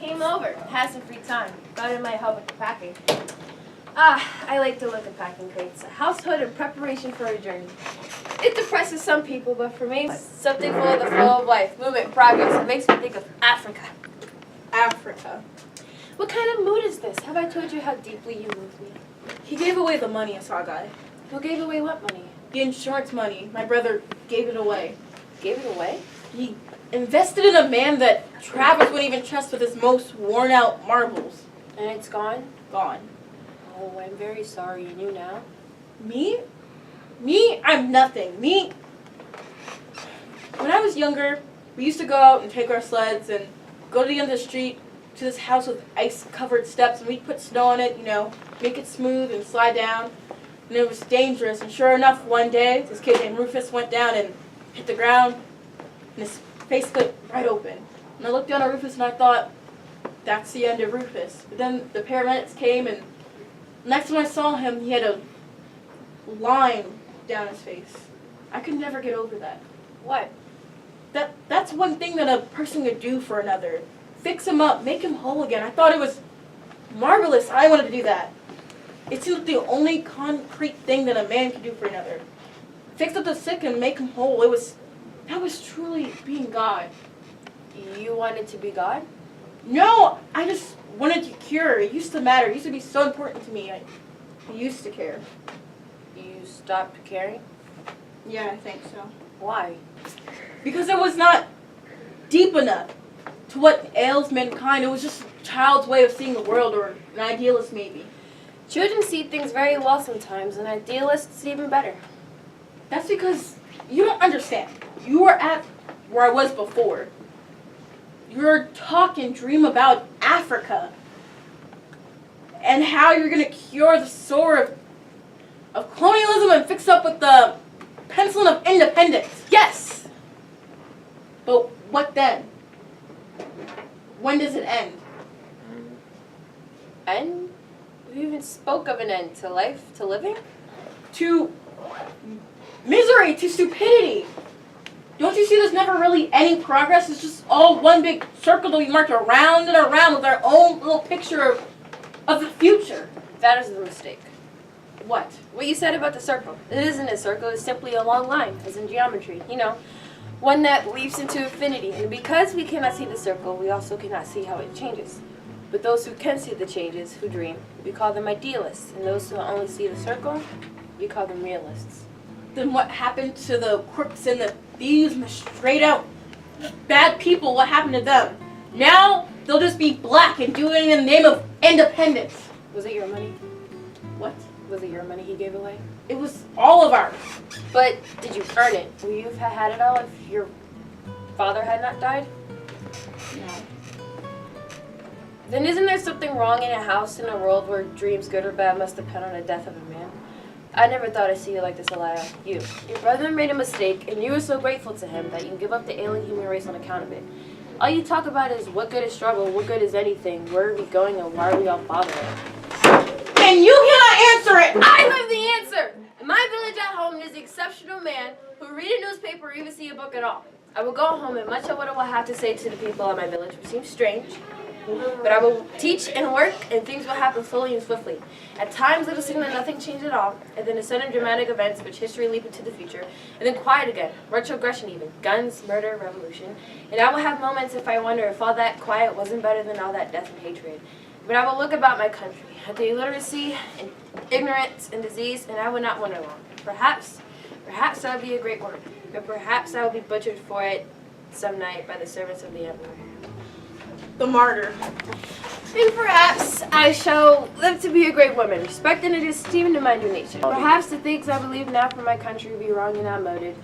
Came over, had some free time. Thought it might help with the packing. I like to look at packing crates. A household in preparation for a journey. It depresses some people, but for me, something full of the flow of life, movement, progress. It makes me think of Africa. Africa. What kind of mood is this? Have I told you how deeply you move me? He gave away the money, Asagai. Who gave away what money? The insurance money. My brother gave it away. Gave it away? He invested in a man that Travis wouldn't even trust with his most worn-out marbles. And it's gone? Gone. Oh, I'm very sorry. And you now? Me? I'm nothing. Me? When I was younger, we used to go out and take our sleds and go to the end of the street to this house with ice-covered steps, and we'd put snow on it, you know, make it smooth and slide down. And it was dangerous. And sure enough, one day, this kid named Rufus went down and hit the ground, and his face split right open. And I looked down at Rufus and I thought, that's the end of Rufus. But then the paramedics came, and next time I saw him, he had a line down his face. I could never get over that. What? That's one thing that a person could do for another. Fix him up, make him whole again. I thought it was marvelous. I wanted to do that. It seemed like the only concrete thing that a man could do for another. Fix up the sick and make him whole. That was truly being God. You wanted to be God? No, I just wanted to cure. It used to matter. It used to be so important to me. I used to care. You stopped caring? Yeah, I think so. Why? Because it was not deep enough to what ails mankind. It was just a child's way of seeing the world, or an idealist maybe. Children see things very well sometimes, and idealists even better. That's because you don't understand. You were at where I was before. You're talk and dream about Africa and how you're going to cure the sore of colonialism and fix up with the penicillin of independence. Yes! But what then? When does it end? End? You even spoke of an end to life, to living? To misery, to stupidity. Don't you see there's never really any progress? It's just all one big circle that we march around and around with our own little picture of the future. That is the mistake. What? What you said about the circle. It isn't a circle, it's simply a long line, as in geometry. You know, one that leaps into infinity. And because we cannot see the circle, we also cannot see how it changes. But those who can see the changes, who dream, we call them idealists. And those who only see the circle, we call them realists. Then what happened to the crooks and the thieves and the straight out bad people? What happened to them? Now they'll just be black and do it in the name of independence. Was it your money? What? Was it your money he gave away? It was all of ours. But did you earn it? Would you have had it all if your father had not died? No. Then isn't there something wrong in a house in a world where dreams, good or bad, must depend on the death of a man? I never thought I'd see you like this, Alaina. You. Your brother made a mistake, and you were so grateful to him that you can give up the alien human race on account of it. All you talk about is what good is struggle, what good is anything, where are we going, and why are we all bothering? And you cannot answer it! I have the answer! In my village at home, there's an exceptional man who read a newspaper or even see a book at all. I will go home, and much of what I will have to say to the people of my village will seem strange, but I will teach and work, and things will happen slowly and swiftly. At times, it will seem that nothing changed at all, and then a sudden dramatic events which history leap into the future, and then quiet again, retrogression even, guns, murder, revolution. And I will have moments if I wonder if all that quiet wasn't better than all that death and hatred. But I will look about my country, at the illiteracy, and ignorance, and disease, and I would not wonder long. Perhaps that would be a great word, but perhaps I will be butchered for it some night by the servants of the emperor. The martyr. And perhaps I shall live to be a great woman, respected and esteemed in my new nature. Perhaps the things I believe now for my country will be wrong and outmoded.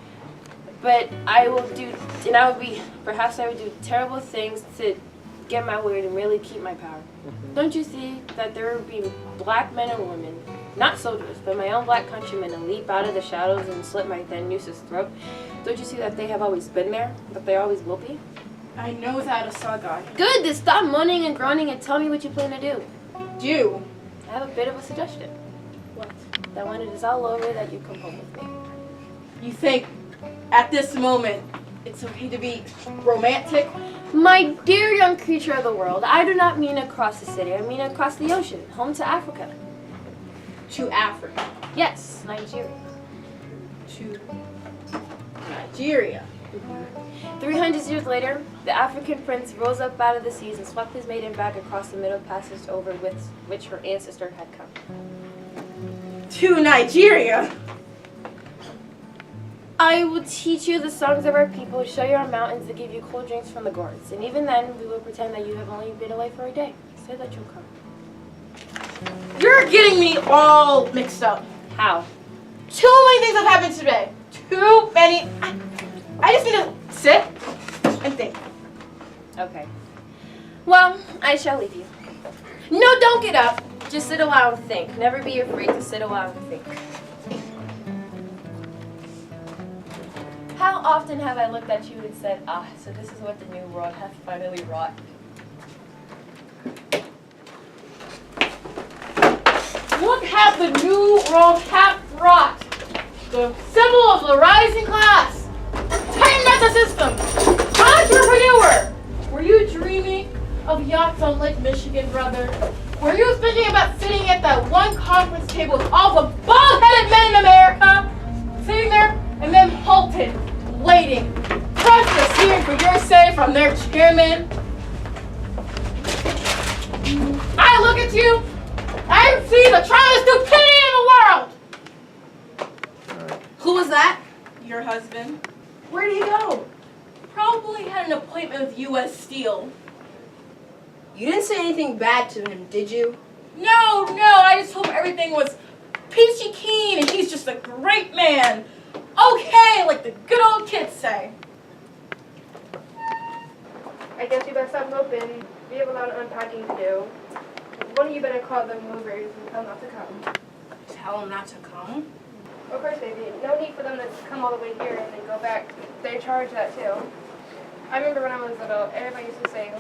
But perhaps I would do terrible things to get my word and really keep my power. Don't you see that there will be black men and women, not soldiers, but my own black countrymen, and leap out of the shadows and slit my then noose's throat? Don't you see that they have always been there, that they always will be? I know that, Asagai. Good, then stop moaning and groaning and tell me what you plan to do. Do? I have a bit of a suggestion. What? That when it is all over, that you come home with me. You think, at this moment, it's okay to be romantic. My dear young creature of the world, I do not mean across the city. I mean across the ocean, home to Africa. To Africa. Yes, Nigeria. To Nigeria. 300 years later, the African prince rose up out of the seas and swept his maiden back across the middle passage over which her ancestor had come. To Nigeria? I will teach you the songs of our people, show you our mountains, and give you cold drinks from the gourds. And even then, we will pretend that you have only been away for a day. Say that you'll come. You're getting me all mixed up. How? Too many things have happened today. Too many. I just need to sit and think. Okay. Well, I shall leave you. No, don't get up. Just sit a while and think. Never be afraid to sit a while and think. How often have I looked at you and said, ah, so this is what the new world hath finally wrought. What have the new world hath wrought? The symbol of the rising class. Tighten the system. Entrepreneur. Were you dreaming of yachts on Lake Michigan, brother? Were you thinking about sitting at that one conference table with all the bald-headed men in America? Sitting there and then halted, waiting, breathless, hearing for your say from their chairman? I look at you, I see the trial stupidity in the world! Who was that? Your husband. Where did he go? Probably had an appointment with U.S. Steel. You didn't say anything bad to him, did you? No, I just hope everything was peachy keen and he's just a great man. Okay, like the good old kids say. I guess you better stop moping. We have a lot of unpacking to do. One of you better call the movers and tell them not to come. Tell him not to come? Of course, baby. No need for them to come all the way here and then go back. They charge that too. I remember when I was little, everybody used to say,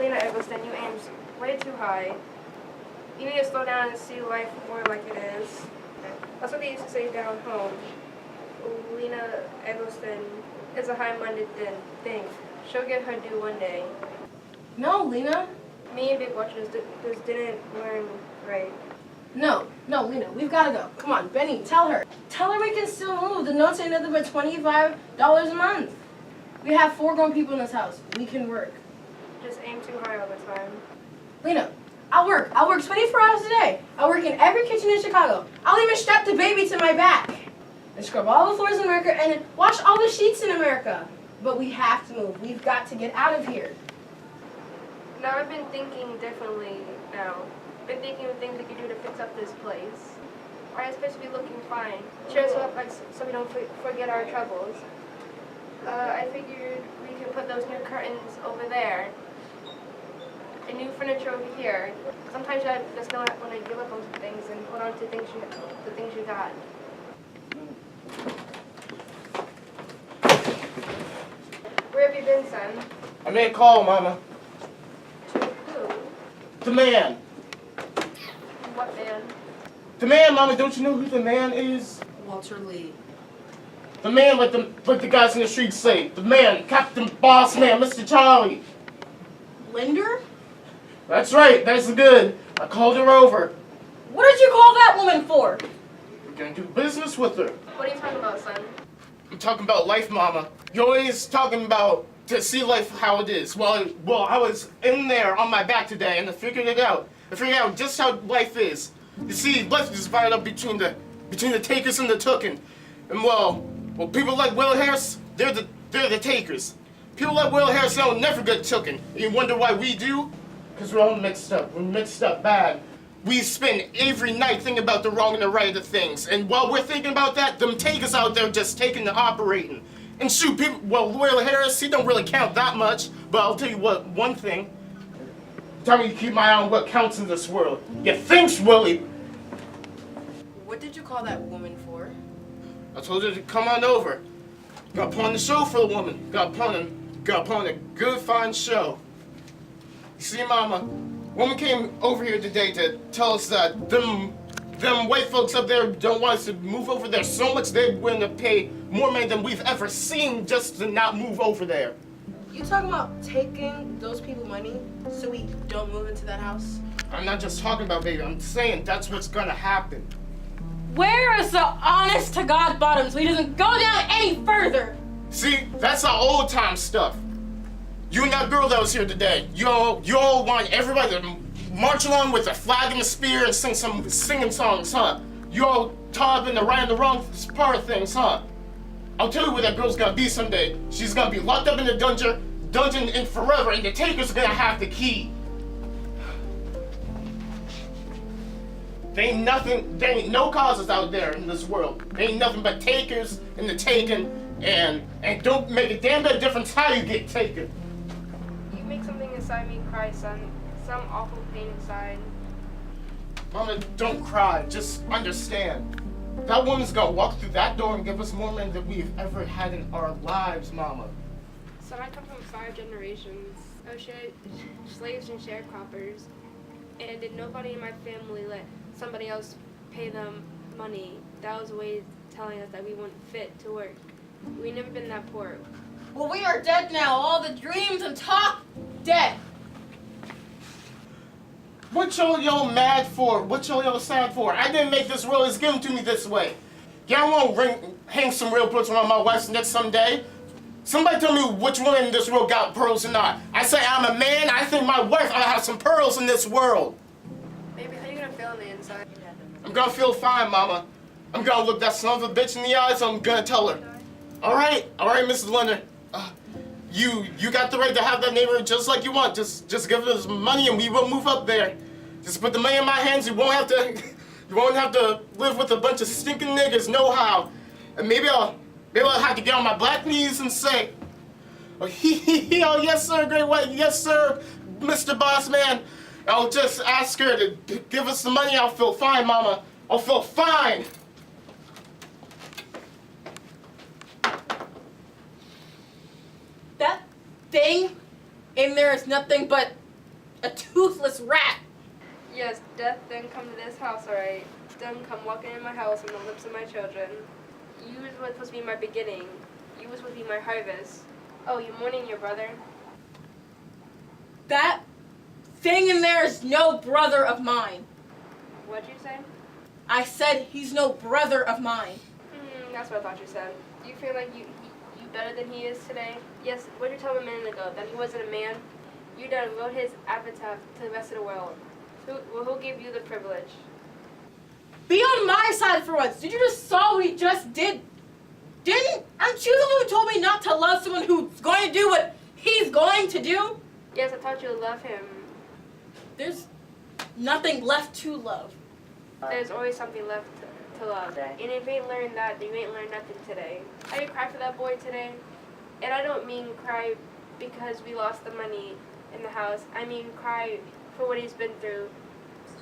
Lena Eggleston, you aim way too high. You need to slow down and see life more like it is. That's what they used to say down home. Lena Eggleston is a high-minded thing. She'll get her due one day. No, Lena. Me and Big Watchers just didn't learn right. No, Lena, we've got to go. Come on, Benny, tell her. Tell her we can still move. The notes ain't nothing but $25 a month. We have 4 grown people in this house. We can work. Just aim too high all the time. Lena, I'll work 24 hours a day. I'll work in every kitchen in Chicago. I'll even strap the baby to my back. And scrub all the floors in America and wash all the sheets in America. But we have to move. We've got to get out of here. Now I've been thinking differently now. Been thinking of things we could do to fix up this place. Our supposed to be looking fine. Cheers up like so we don't forget our troubles. I figured we could put those new curtains over there. And new furniture over here. Sometimes you just don't want to give up on some things and hold on to the things you got. Where have you been, son? I made a call, Mama. To who? The man. What man? The man, Mama. Don't you know who the man is? Walter Lee. The man, like the guys in the streets say. The man, Captain Boss Man, Mr. Charlie. Linder? That's right. That's good. I called her over. What did you call that woman for? We're gonna do business with her. What are you talking about, son? I'm talking about life, Mama. You're always talking about to see life how it is. Well, I was in there on my back today, and I figured it out. I figured out just how life is. You see, life is divided up between the takers and the tooken. And well, people like Will Harris, they're the takers. People like Will Harris, they'll never get tooken. You wonder why we do? Because we're all mixed up. We're mixed up bad. We spend every night thinking about the wrong and the right of things. And while we're thinking about that, them takers out there just taking the operating. And shoot, people, well, Will Harris, he don't really count that much. But I'll tell you what, one thing. Tell me to keep my eye on what counts in this world. You thinks, Willie. What did you call that woman for? I told her to come on over. Got put on the show for the woman. Got put on a good, fine show. You see, Mama, woman came over here today to tell us that them them white folks up there don't want us to move over there so much they're willing to pay more money than we've ever seen just to not move over there. You talking about taking those people money so we don't move into that house? I'm not just talking about, baby. I'm saying that's what's gonna happen. Where is the honest to God bottom so he doesn't go down any further? See, that's our old time stuff. You and that girl that was here today, you all want everybody to march along with a flag and a spear and sing some singing songs, huh? You all caught up in the right and the wrong part of things, huh? I'll tell you where that girl's gonna be someday. She's gonna be locked up in the dungeon in forever, and the taker's gonna have the key. There ain't no causes out there in this world. There ain't nothing but takers and the taken, and don't make a damn bit difference how you get taken. You make something inside me cry, son. Some awful pain inside. Mama, don't cry. Just understand. That woman's gonna walk through that door and give us more money than we've ever had in our lives, Mama. Son, I come from 5 generations of slaves and sharecroppers, and did nobody in my family let somebody else pay them money? That was a way of telling us that we weren't fit to work. We never been that poor. Well, we are dead now. All the dreams and talk, dead. What y'all mad for? What y'all sad for? I didn't make this world. It's given to me this way. Y'all won't hang some real pearls around my wife's neck someday. Somebody tell me which one in this world got pearls or not. I say I'm a man. I think my wife ought to have some pearls in this world. Baby, how you gonna feel on the inside? I'm gonna feel fine, Mama. I'm gonna look that son of a bitch in the eyes. I'm gonna tell her. All right, Mrs. Linder. You got the right to have that neighborhood just like you want. Just give us money and we will move up there. Just put the money in my hands. You won't have to live with a bunch of stinking niggas. No how. And maybe I'll have to get on my black knees and say, oh yes sir, great white, yes sir, Mr. Boss Man. I'll just ask her to give us the money. I'll feel fine, Mama. I'll feel fine. That thing in there is nothing but a toothless rat. Yes, death didn't come to this house, alright? Didn't come walking in my house on the lips of my children. You was what supposed to be my beginning. You was supposed to be my harvest. Oh, you're mourning your brother? That thing in there is no brother of mine. What'd you say? I said he's no brother of mine. That's what I thought you said. Do you feel like you better than he is today? Yes, what did you tell him a minute ago? That he wasn't a man? You done wrote his epitaph to the rest of the world. Who gave you the privilege? Be on my side for once. Did you just saw what he just did? Aren't you the one who told me not to love someone who's going to do what he's going to do? Yes, I thought you would love him. There's nothing left to love. There's always something left to love. And if you ain't learned that, then you ain't learned nothing today. I did cry for that boy today. And I don't mean cry because we lost the money in the house. I mean cry for what he's been through.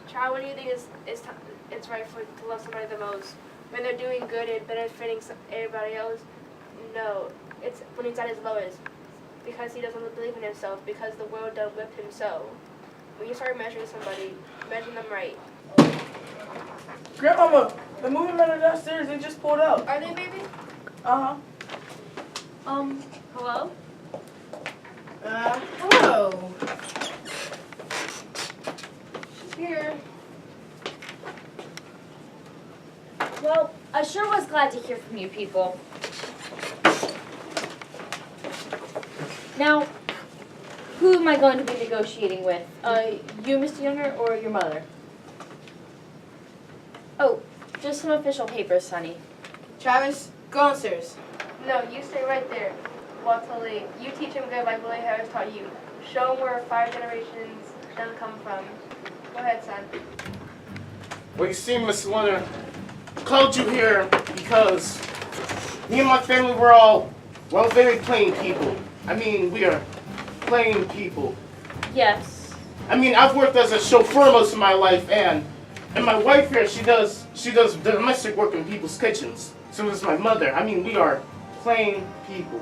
Child, what do you think it's right to love somebody the most? When they're doing good and benefiting everybody else? No. It's when he's at his lowest. Because he doesn't believe in himself. Because the world done whipped him so. When you start measuring somebody, measure them right. Grandmama, the movie men are downstairs. They just pulled out. Are they, baby? Uh-huh. Hello? Hello. She's here. Well, I sure was glad to hear from you people. Now, who am I going to be negotiating with? You, Mr. Younger, or your mother? Oh, just some official papers, Sonny. Travis, go downstairs. No, you stay right there. Watali, you teach him good like Willie Harris taught you. Show him where 5 generations doesn't come from. Go ahead, son. Well, you see, Miss Linder, I called you here because me and my family were all, well, very plain people. I mean, we are plain people. Yes. I mean, I've worked as a chauffeur most of my life, and my wife here, she does domestic work in people's kitchens. So does my mother. I mean, we are plain people.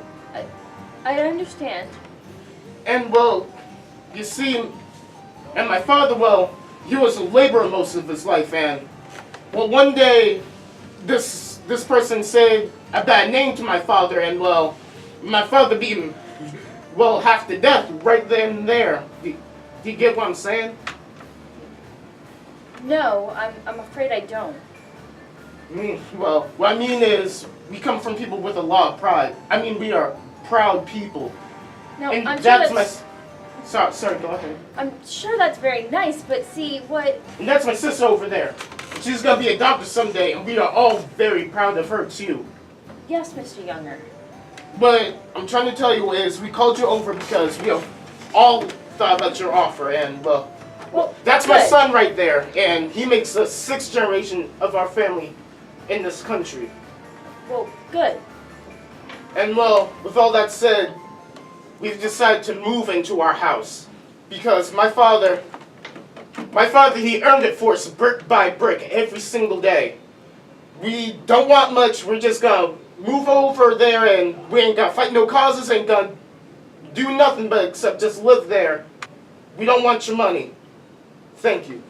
I understand. And, well, you see, and my father, well, he was a laborer most of his life, and Well, one day, this person said a bad name to my father, and well, my father beat him, well, half to death right then and there. Do you get what I'm saying? No, I'm afraid I don't. Well, what I mean is, we come from people with a lot of pride. I mean, we are proud people. No, And I'm sure that's that's... Sorry, go ahead. I'm sure that's very nice, but see, what... And that's my sister over there. She's gonna be a doctor someday, and we are all very proud of her too. Yes, Mr. Younger. What I'm trying to tell you is, we called you over because we have all thought about your offer, and well, that's my good. son right there, and he makes the 6th generation of our family in this country. Well, good. And well, with all that said, we've decided to move into our house because my father, he earned it for us brick by brick every single day. We don't want much. We're just gonna move over there, and we ain't gonna fight no causes, ain't gonna do nothing but except just live there. We don't want your money. Thank you.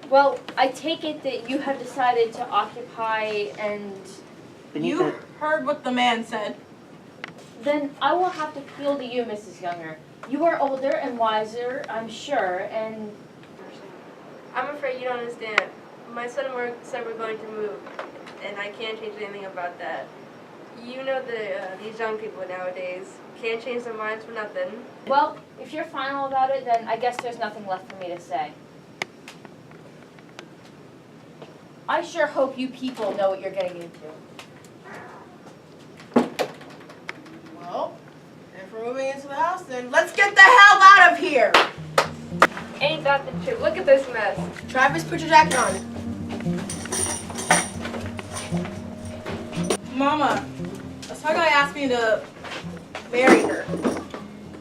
Well, I take it that you have decided to occupy and... You heard what the man said. Then I will have to appeal to you, Mrs. Younger. You are older and wiser, I'm sure, and... I'm afraid you don't understand. My son and I said we're going to move, and I can't change anything about that. You know these young people nowadays can't change their minds for nothing. Well, if you're final about it, then I guess there's nothing left for me to say. I sure hope you people know what you're getting into. Well, if we're moving into the house, then let's get the hell out of here! Ain't that the truth? Look at this mess. Travis, put your jacket on. Mama, Asagai asked me to marry her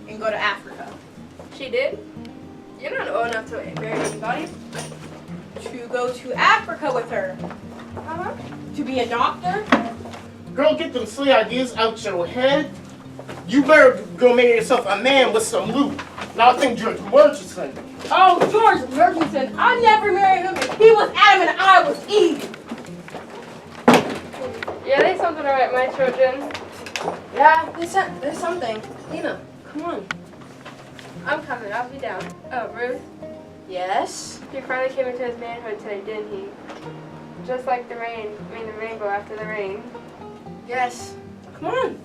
and go to Africa. She did? You're not old enough to marry anybody. To go to Africa with her. Uh-huh. To be a doctor. Girl, get them silly ideas out your head. You better go make yourself a man with some loot. Now I think George Murchison. Oh, George Murchison. I never married him. He was Adam and I was Eve. Yeah, there's something about my children. Yeah, there's something. Lena, come on. I'm coming. I'll be down. Oh, Ruth. Yes? He finally came into his manhood today, didn't he? Just like the rainbow after the rain. Yes. Come on.